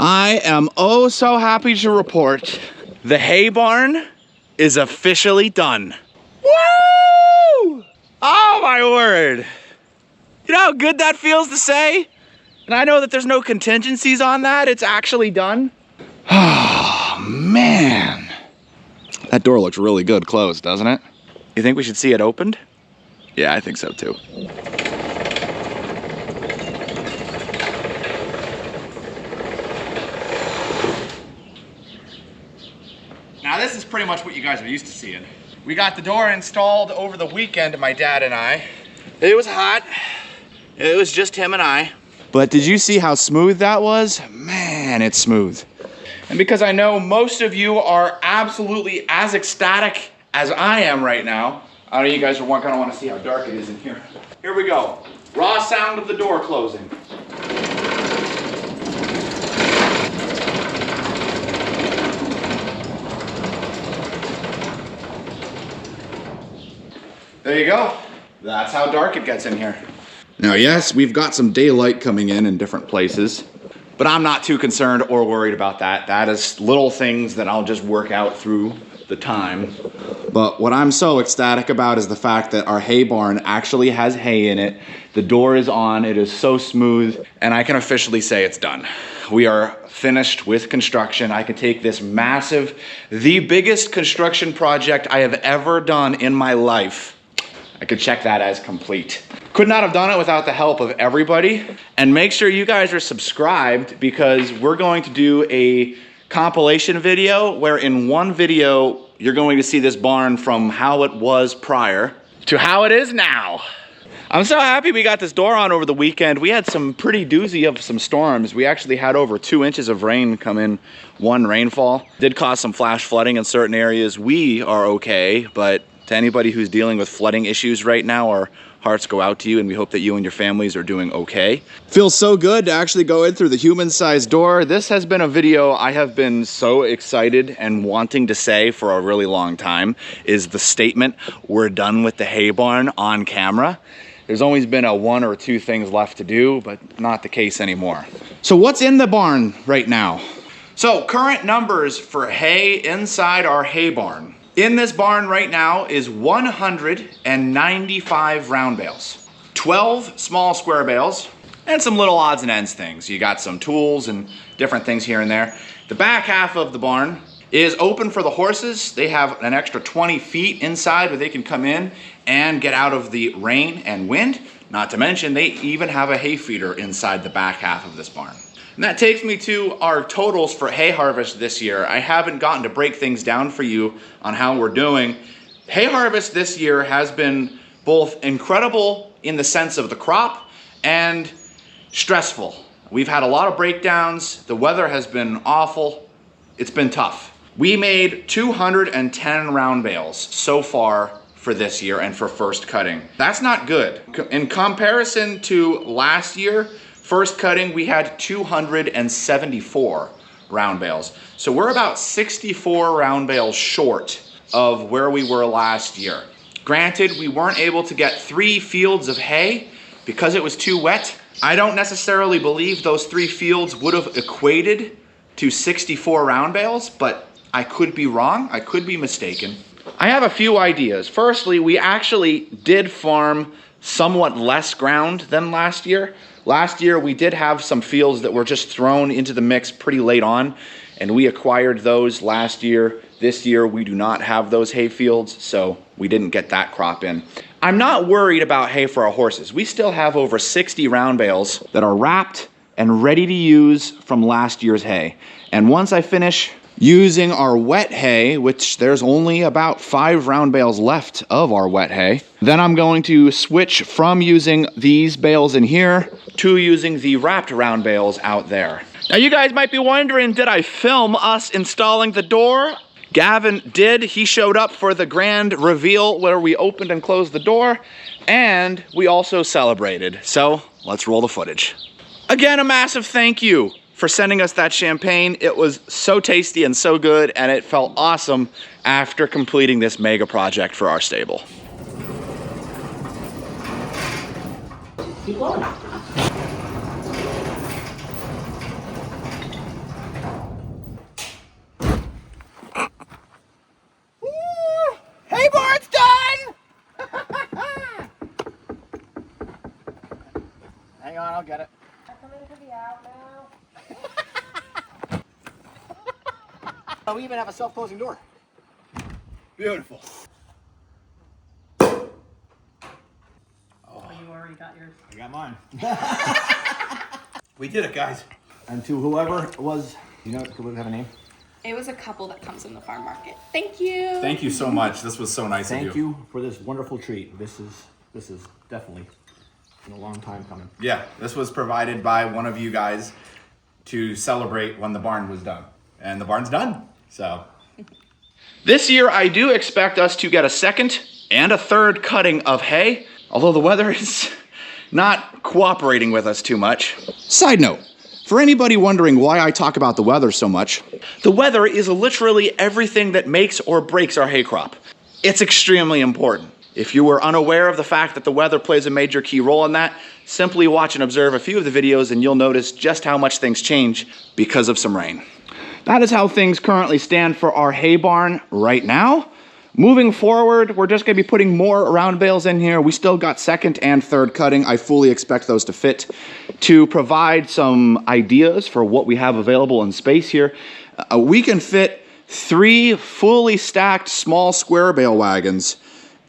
I am oh so happy to report the hay barn is officially done. Woo! Oh my word. You know how good that feels to say? And I know that there's no contingencies on that. It's actually done. Oh man. That door looks really good closed, doesn't it? You think we should see it opened? Yeah, I think so too. Now this is pretty much what you guys are used to seeing. We got the door installed over the weekend, my dad and I. It was hot. It was just him and I. But did you see how smooth that was? Man, it's smooth. And because I know most of you are absolutely as ecstatic as I am right now, I know you guys are gonna want to see how dark it is in here. Here we go. Raw sound of the door closing. There you go. That's how dark it gets in here. Now, yes, we've got some daylight coming in different places, but I'm not too concerned or worried about that. That is little things that I'll just work out through the time. But what I'm so ecstatic about is the fact that our hay barn actually has hay in it. The door is on, it is so smooth, and I can officially say it's done. We are finished with construction. I can take this massive, the biggest construction project I have ever done in my life. I could check that as complete. Could not have done it without the help of everybody. And make sure you guys are subscribed because we're going to do a compilation video where in one video, you're going to see this barn from how it was prior to how it is now. I'm so happy we got this door on over the weekend. We had some pretty doozy of some storms. We actually had over 2 inches of rain come in one rainfall. Did cause some flash flooding in certain areas. We are okay, but to anybody who's dealing with flooding issues right now, our hearts go out to you and we hope that you and your families are doing okay. Feels so good to actually go in through the human-sized door. This has been a video I have been so excited and wanting to say for a really long time, is the statement, "We're done with the hay barn," on camera. There's always been a 1 or 2 things left to do, but not the case anymore. So what's in the barn right now? So current numbers for hay inside our hay barn. In this barn right now is 195 round bales, 12 small square bales, and some little odds and ends things. You got some tools and different things here and there. The back half of the barn is open for the horses. They have an extra 20 feet inside where they can come in and get out of the rain and wind. Not to mention, they even have a hay feeder inside the back half of this barn. And that takes me to our totals for hay harvest this year. I haven't gotten to break things down for you on how we're doing. Hay harvest this year has been both incredible in the sense of the crop and stressful. We've had a lot of breakdowns. The weather has been awful. It's been tough. We made 210 round bales so far for this year and for first cutting. That's not good. In comparison to last year, first cutting, we had 274 round bales. So we're about 64 round bales short of where we were last year. Granted, we weren't able to get 3 fields of hay because it was too wet. I don't necessarily believe those 3 fields would have equated to 64 round bales, but I could be wrong, I could be mistaken. I have a few ideas. Firstly, we actually did farm somewhat less ground than last year. Last year, we did have some fields that were just thrown into the mix pretty late on, and we acquired those last year. This year, we do not have those hay fields, so we didn't get that crop in. I'm not worried about hay for our horses. We still have over 60 round bales that are wrapped and ready to use from last year's hay. And once I finish using our wet hay, which there's only about 5 round bales left of our wet hay, then I'm going to switch from using these bales in here to using the wrapped round bales out there. Now you guys might be wondering, did I film us installing the door? Gavin did. He showed up for the grand reveal where we opened and closed the door, and we also celebrated. So let's roll the footage. Again, a massive thank you for sending us that champagne. It was so tasty and so good, and it felt awesome after completing this mega project for our stable. Keep going. We even have a self-closing door. Beautiful. Oh, you already got yours. I got mine. We did it, guys. And to whoever it was, you know, could we have a name? It was a couple that comes in the farm market. Thank you. Thank you so much. This was so nice of you. Thank you for this wonderful treat. This is definitely been a long time coming. Yeah, this was provided by one of you guys to celebrate when the barn was done. And the barn's done, so. This year, I do expect us to get a second and a third cutting of hay, although the weather is not cooperating with us too much. Side note, for anybody wondering why I talk about the weather so much, the weather is literally everything that makes or breaks our hay crop. It's extremely important. If you were unaware of the fact that the weather plays a major key role in that, simply watch and observe a few of the videos and you'll notice just how much things change because of some rain. That is how things currently stand for our hay barn right now. Moving forward, we're just gonna be putting more round bales in here. We still got second and third cutting. I fully expect those to fit. To provide some ideas for what we have available in space here, we can fit 3 fully stacked small square bale wagons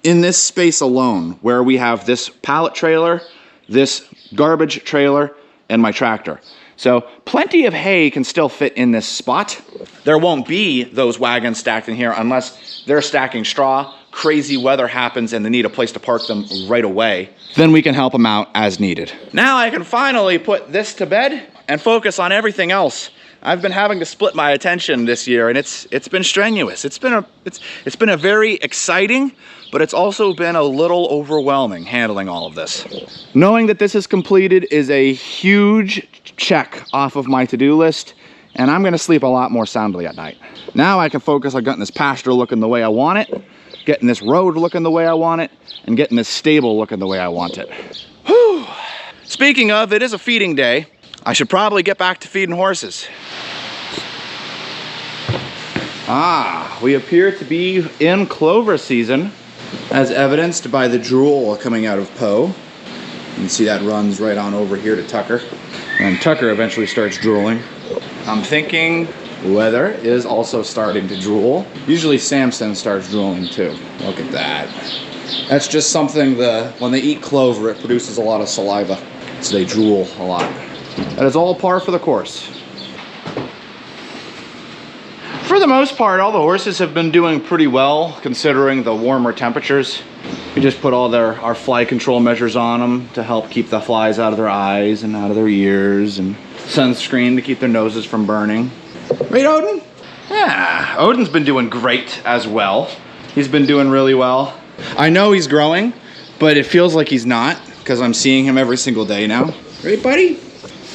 in this space alone, where we have this pallet trailer, this garbage trailer, and my tractor. So plenty of hay can still fit in this spot. There won't be those wagons stacked in here unless they're stacking straw, crazy weather happens and they need a place to park them right away. Then we can help them out as needed. Now I can finally put this to bed and focus on everything else. I've been having to split my attention this year and it's been strenuous. It's been a very exciting, but it's also been a little overwhelming handling all of this. Knowing that this is completed is a huge check off of my to-do list, and I'm gonna sleep a lot more soundly at night. Now I can focus on getting this pasture looking the way I want it, getting this road looking the way I want it, and getting this stable looking the way I want it. Whew. Speaking of, it is a feeding day. I should probably get back to feeding horses. We appear to be in clover season, as evidenced by the drool coming out of Poe. You can see that runs right on over here to Tucker. And Tucker eventually starts drooling. I'm thinking Weather is also starting to drool. Usually Samson starts drooling too. Look at that. That's just something when they eat clover, it produces a lot of saliva. So they drool a lot. That is all par for the course. For the most part, all the horses have been doing pretty well considering the warmer temperatures. We just put all our fly control measures on them to help keep the flies out of their eyes and out of their ears, and sunscreen to keep their noses from burning. Right, Odin? Yeah, Odin's been doing great as well. He's been doing really well. I know he's growing, but it feels like he's not because I'm seeing him every single day now. Right, buddy?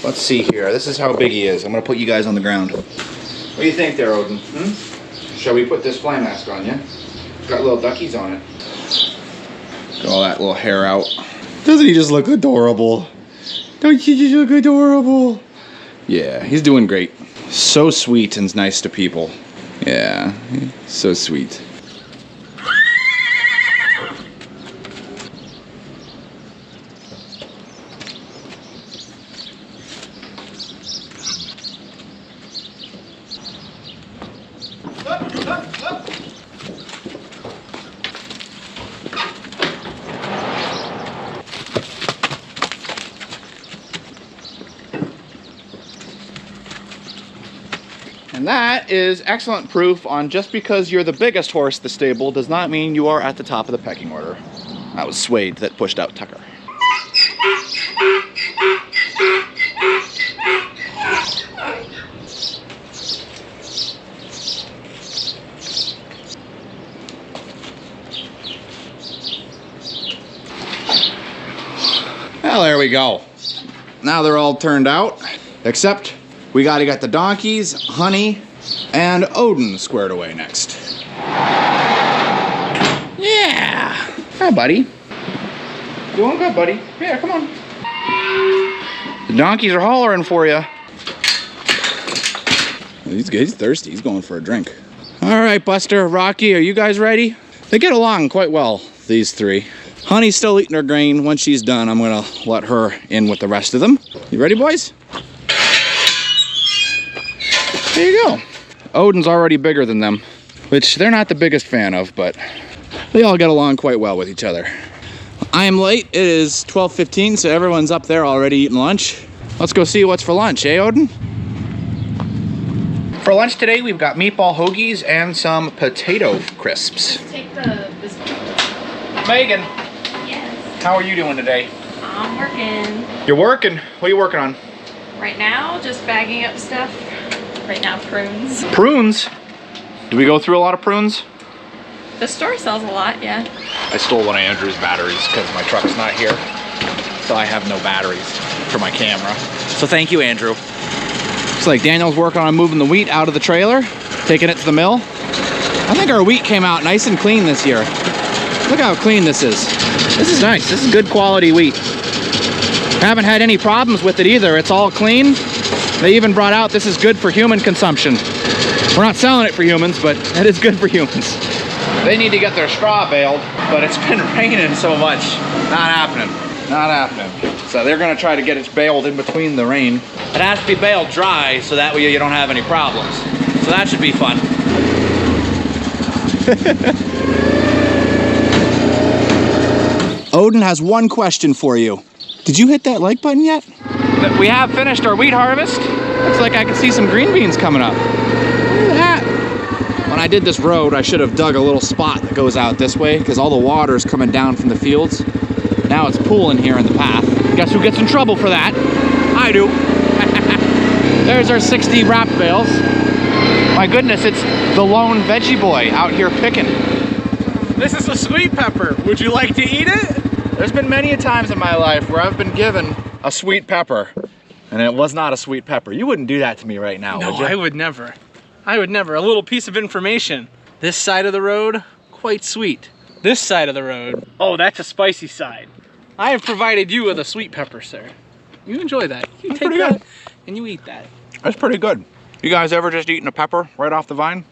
Let's see here. This is how big he is. I'm gonna put you guys on the ground. What do you think there, Odin? Shall we put this fly mask on you? It's got little duckies on it. Got all that little hair out. Doesn't he just look adorable? Don't you just look adorable? Yeah, he's doing great. So sweet and nice to people. Yeah, so sweet. And that is excellent proof on just because you're the biggest horse in the stable does not mean you are at the top of the pecking order. That was Suede that pushed out Tucker. Well, there we go. Now they're all turned out, except we got to get the donkeys, Honey, and Odin squared away next. Yeah. Hi, buddy. Doing good, buddy. Yeah, come on. The donkeys are hollering for you. He's thirsty. He's going for a drink. All right, Buster, Rocky, are you guys ready? They get along quite well, these three. Honey's still eating her grain. Once she's done, I'm gonna let her in with the rest of them. You ready, boys? There you go. Odin's already bigger than them, which they're not the biggest fan of, but they all get along quite well with each other. I am late. It is 12:15, so everyone's up there already eating lunch. Let's go see what's for lunch, eh, Odin? For lunch today, we've got meatball hoagies and some potato crisps. Take this one. Megan, Yes. how are you doing today? I'm working. You're working? What are you working on? Right now, just bagging up stuff. Right now, prunes. Prunes? Do we go through a lot of prunes? The store sells a lot, yeah. I stole one of Andrew's batteries because my truck's not here. So I have no batteries for my camera. So thank you, Andrew. Looks like Daniel's working on moving the wheat out of the trailer, taking it to the mill. I think our wheat came out nice and clean this year. Look how clean this is. This is nice. This is good quality wheat. Haven't had any problems with it either. It's all clean. They even brought out this is good for human consumption. We're not selling it for humans, but it is good for humans. They need to get their straw baled, but it's been raining so much. Not happening. Not happening. So they're gonna try to get it baled in between the rain. It has to be baled dry so that way you don't have any problems. So that should be fun. Odin has one question for you. Did you hit that like button yet? We have finished our wheat harvest. Looks like I can see some green beans coming up. Look at that. When I did this road, I should have dug a little spot that goes out this way because all the water is coming down from the fields. Now it's pooling here in the path. Guess who gets in trouble for that? I do. There's our 60 wrap bales. My goodness, it's the lone veggie boy out here picking. This is a sweet pepper. Would you like to eat it? There's been many a times in my life where I've been given a sweet pepper and it was not a sweet pepper. You wouldn't do that to me right now, No, would you? I would never. I would never. A little piece of information. This side of the road, quite sweet. This side of the road, oh, that's a spicy side. I have provided you with a sweet pepper, sir. You enjoy that. You That's take pretty that good. and you eat that. That's pretty good. You guys ever just eaten a pepper right off the vine?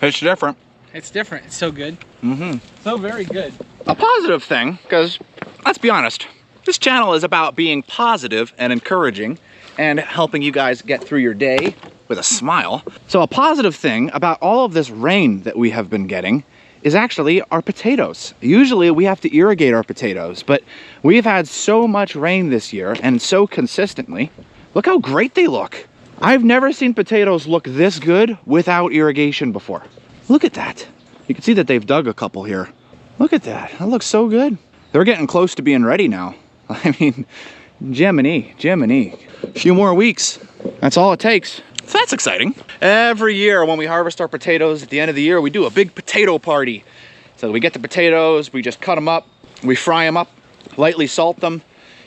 It's different. It's different. It's so good. Mm-hmm. So very good. A positive thing, because let's be honest, this channel is about being positive and encouraging and helping you guys get through your day with a smile. So a positive thing about all of this rain that we have been getting is actually our potatoes. Usually we have to irrigate our potatoes, but we've had so much rain this year and so consistently. Look how great they look. I've never seen potatoes look this good without irrigation before. Look at that. You can see that they've dug a couple here. Look at that. That looks so good. They're getting close to being ready now. I mean, Jiminy. A few more weeks. That's all it takes. So that's exciting. Every year when we harvest our potatoes at the end of the year, we do a big potato party. So we get the potatoes, we just cut them up, we fry them up, lightly salt them.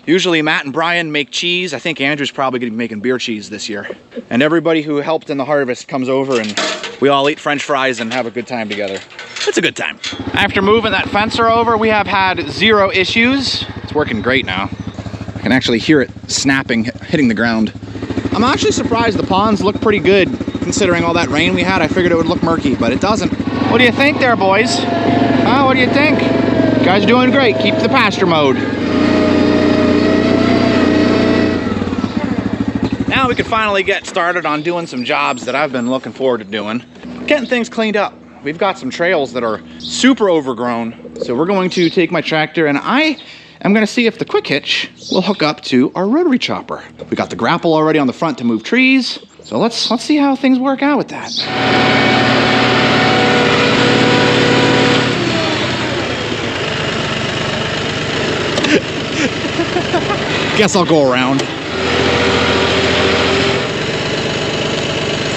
Usually Matt and Brian make cheese. I think Andrew's probably gonna be making beer cheese this year. And everybody who helped in the harvest comes over and we all eat French fries and have a good time together. It's a good time. After moving that fencer over, we have had 0 issues. It's working great now. I can actually hear it snapping, hitting the ground. I'm actually surprised the ponds look pretty good considering all that rain we had. I figured it would look murky, but it doesn't. What do you think there, boys? Huh, what do you think? You guys are doing great. Keep the pasture mode. Now we can finally get started on doing some jobs that I've been looking forward to doing. Getting things cleaned up. We've got some trails that are super overgrown. So we're going to take my tractor and I'm gonna see if the quick hitch will hook up to our rotary chopper. We got the grapple already on the front to move trees. So let's see how things work out with that. Guess I'll go around.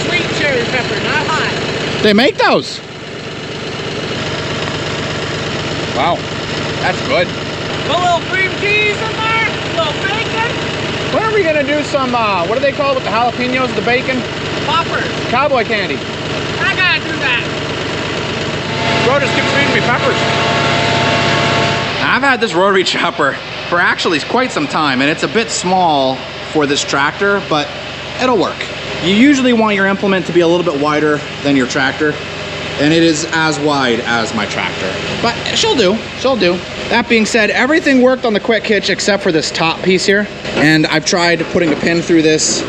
Sweet cherry pepper, not hot. They make those. Wow, that's good. A little cream cheese in there, a little bacon. When are we gonna do some, what do they call it with the jalapenos, the bacon? Poppers. Cowboy candy. I gotta do that. Bro just keeps feeding me peppers. I've had this rotary chopper for actually quite some time, and it's a bit small for this tractor, but it'll work. You usually want your implement to be a little bit wider than your tractor, and it is as wide as my tractor. But she'll do, she'll do. That being said, everything worked on the quick hitch except for this top piece here. And I've tried putting a pin through this,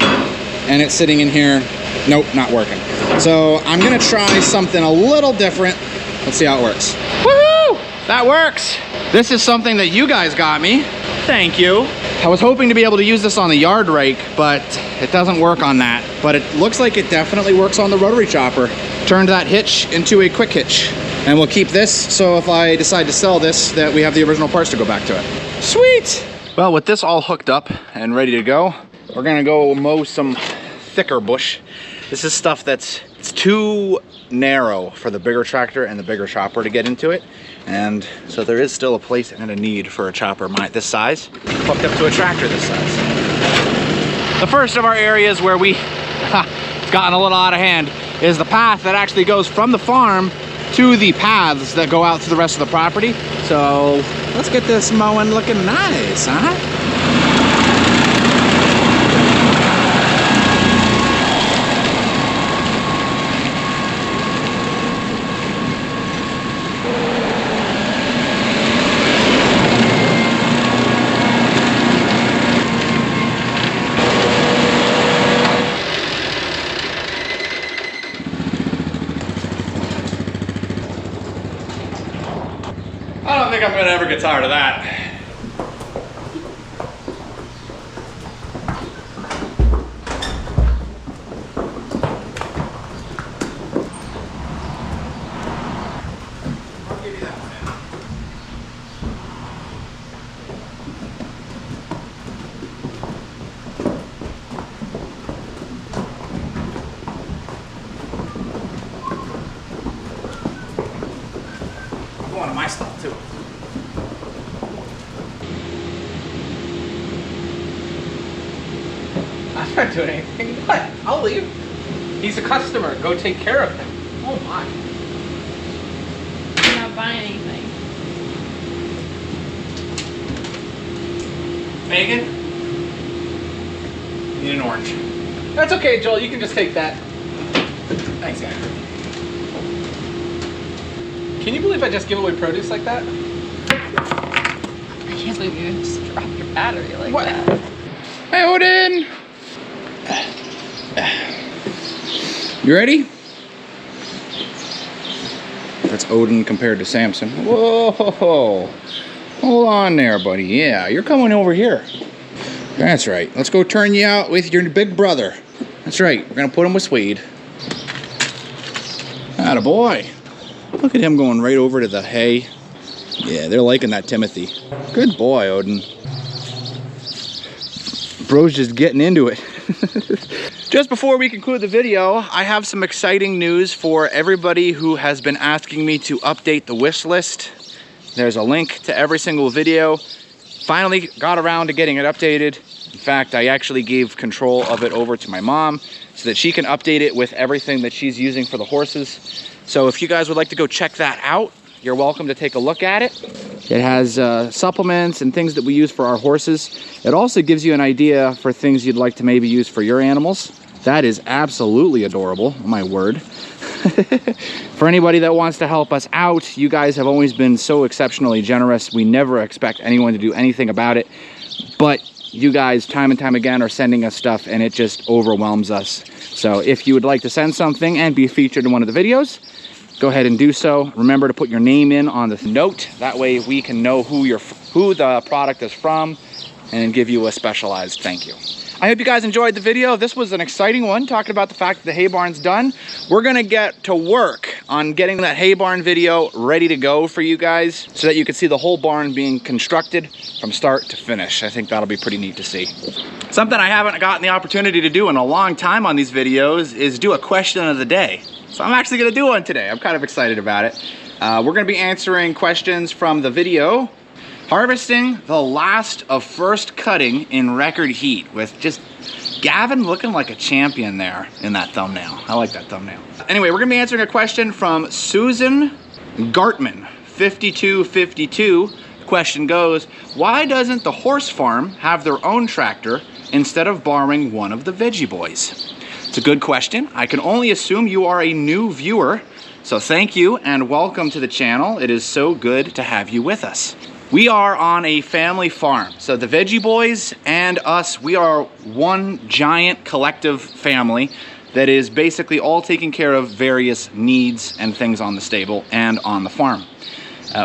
and it's sitting in here Nope, not working. So I'm gonna try something a little different. Let's see how it works. Woohoo! That works. This is something that you guys got me. Thank you. I was hoping to be able to use this on the yard rake, but it doesn't work on that. But it looks like it definitely works on the rotary chopper. Turned that hitch into a quick hitch. And we'll keep this, so if I decide to sell this, that we have the original parts to go back to it. Sweet! Well, with this all hooked up and ready to go, we're gonna go mow some thicker bush. This is stuff it's too narrow for the bigger tractor and the bigger chopper to get into it. And so there is still a place and a need for a chopper this size, hooked up to a tractor this size. The first of our areas where it's gotten a little out of hand is the path that actually goes from the farm to the paths that go out to the rest of the property. So let's get this mowing looking nice, huh? I don't think I'm gonna ever get tired of that. I'll give you that one. I'm going to my stall too. I'm not doing anything. What? I'll leave. He's a customer. Go take care of him. Oh my. I'm not buying anything. Megan? Need an orange. That's okay, Joel. You can just take that. Thanks, Andrew. Can you believe I just give away produce like that? I can't believe you just dropped your battery like What? that. Hey, Odin! You ready? That's Odin compared to Samson. Whoa! Hold on there, buddy. Yeah, you're coming over here. That's right. Let's go turn you out with your big brother. That's right. We're gonna put him with Swede. Atta boy. Look at him going right over to the hay. Yeah, they're liking that Timothy. Good boy, Odin. Bro's just getting into it. Just before we conclude the video, I have some exciting news for everybody who has been asking me to update the wish list. There's a link to every single video. Finally got around to getting it updated. In fact, I actually gave control of it over to my mom so that she can update it with everything that she's using for the horses. So if you guys would like to go check that out, you're welcome to take a look at it. It has supplements and things that we use for our horses. It also gives you an idea for things you'd like to maybe use for your animals. That is absolutely adorable, my word. For anybody that wants to help us out, you guys have always been so exceptionally generous. We never expect anyone to do anything about it, but you guys time and time again are sending us stuff and it just overwhelms us. So if you would like to send something and be featured in one of the videos, go ahead and do so. Remember to put your name in on the note. That way we can know who the product is from and give you a specialized thank you. I hope you guys enjoyed the video. This was an exciting one, talking about the fact that the hay barn's done. We're gonna get to work on getting that hay barn video ready to go for you guys so that you can see the whole barn being constructed from start to finish. I think that'll be pretty neat to see. Something I haven't gotten the opportunity to do in a long time on these videos is do a question of the day. So I'm actually gonna do one today. I'm kind of excited about it. We're gonna be answering questions from the video, harvesting the last of first cutting in record heat, with just Gavin looking like a champion there in that thumbnail. I like that thumbnail. Anyway, we're gonna be answering a question from Susan Gartman, 5252. The question goes, why doesn't the horse farm have their own tractor instead of borrowing one of the Veggie Boys? It's a good question. I can only assume you are a new viewer, so thank you and welcome to the channel. It is so good to have you with us. We are on a family farm, so the Veggie Boys and us, we are one giant collective family that is basically all taking care of various needs and things on the stable and on the farm.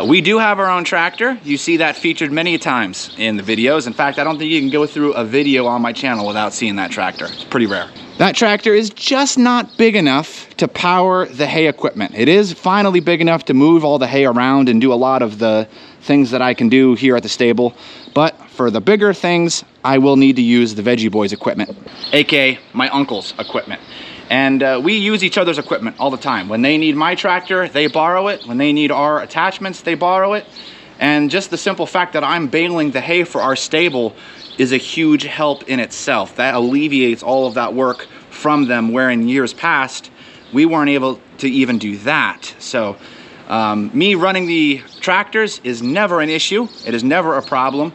We do have our own tractor. You see that featured many times in the videos. In fact, I don't think you can go through a video on my channel without seeing that tractor. It's pretty rare. That tractor is just not big enough to power the hay equipment. It is finally big enough to move all the hay around and do a lot of the things that I can do here at the stable. But for the bigger things, I will need to use the Veggie Boys equipment, aka my uncle's equipment. And we use each other's equipment all the time. When they need my tractor, they borrow it. When they need our attachments, they borrow it. And just the simple fact that I'm baling the hay for our stable is a huge help in itself. That alleviates all of that work from them, where in years past, we weren't able to even do that. So me running the tractors is never an issue. It is never a problem.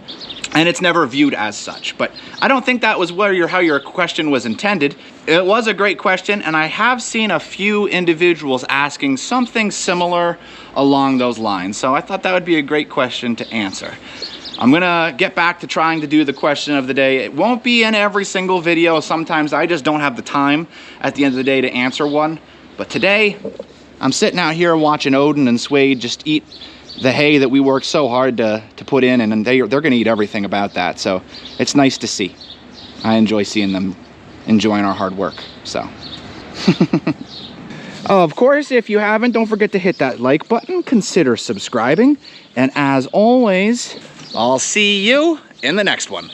And it's never viewed as such. But I don't think that was how your question was intended. It was a great question, and I have seen a few individuals asking something similar along those lines. So I thought that would be a great question to answer. I'm gonna get back to trying to do the question of the day. It won't be in every single video. Sometimes I just don't have the time at the end of the day to answer one. But today, I'm sitting out here watching Odin and Swade just eat the hay that we worked so hard to put in, and they're gonna eat everything about that. So it's nice to see. I enjoy seeing them enjoying our hard work, so. Of course, if you haven't, don't forget to hit that like button, consider subscribing, and as always, I'll see you in the next one.